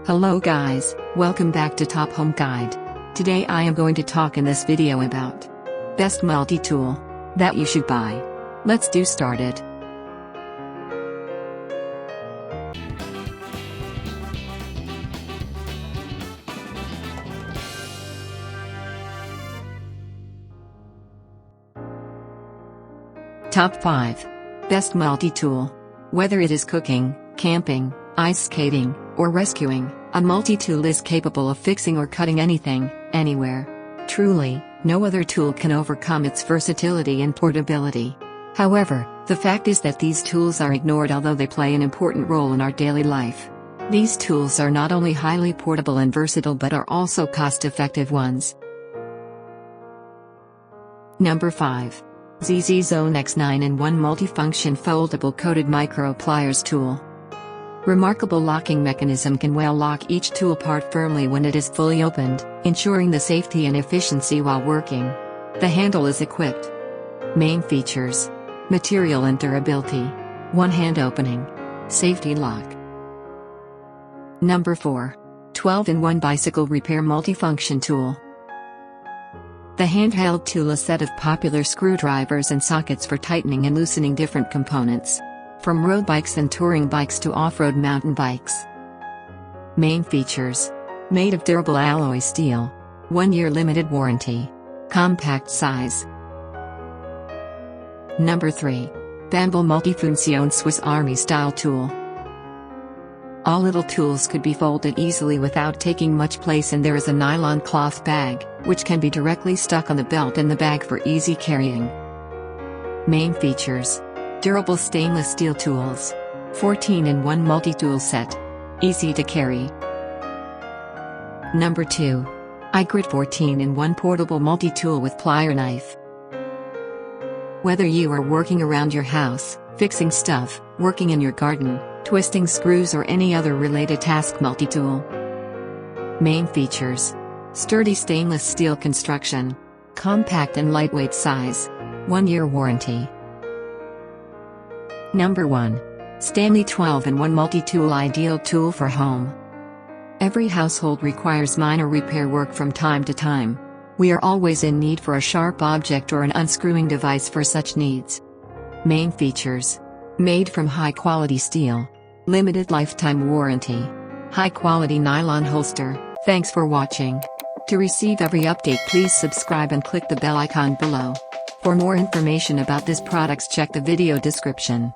Hello guys, welcome back to Top Home Guide. Today I am going to talk in this video about best multi-tool that you should buy. Let's do started. Top 5 Best Multi-Tool. Whether it is cooking, camping, ice skating, or rescuing, a multi-tool is capable of fixing or cutting anything, anywhere. Truly, no other tool can overcome its versatility and portability. However, the fact is that these tools are ignored although they play an important role in our daily life. These tools are not only highly portable and versatile but are also cost-effective ones. Number 5. ZZ Zone X 9-in-1 Multifunction Foldable Coated Micro Pliers Tool. Remarkable locking mechanism can well lock each tool part firmly when it is fully opened, ensuring the safety and efficiency while working. The handle is equipped. Main features: material and durability, one-hand opening, safety lock. Number 4. 12-in-1 Bicycle Repair Multifunction Tool. The handheld tool is a set of popular screwdrivers and sockets for tightening and loosening different components. From road bikes and touring bikes to off-road mountain bikes. Main features: made of durable alloy steel, 1-year limited warranty, compact size. Number 3. Bamboo Multifunction Swiss Army Style Tool. All little tools could be folded easily without taking much place, and there is a nylon cloth bag, which can be directly stuck on the belt in the bag for easy carrying. Main features: durable stainless steel tools, 14-in-1 multi-tool set, easy to carry. Number 2. iGrid 14-in-1 Portable Multi-Tool with Plier Knife. Whether you are working around your house, fixing stuff, working in your garden, twisting screws or any other related task, multi-tool. Main features: sturdy stainless steel construction, compact and lightweight size, 1-year warranty. Number 1. Stanley 12-in-1 Multi-Tool Ideal Tool for Home. Every household requires minor repair work from time to time. We are always in need for a sharp object or an unscrewing device for such needs. Main features: made from high-quality steel, limited lifetime warranty, high-quality nylon holster. Thanks for watching. To receive every update, please subscribe and click the bell icon below. For more information about this products, check the video description.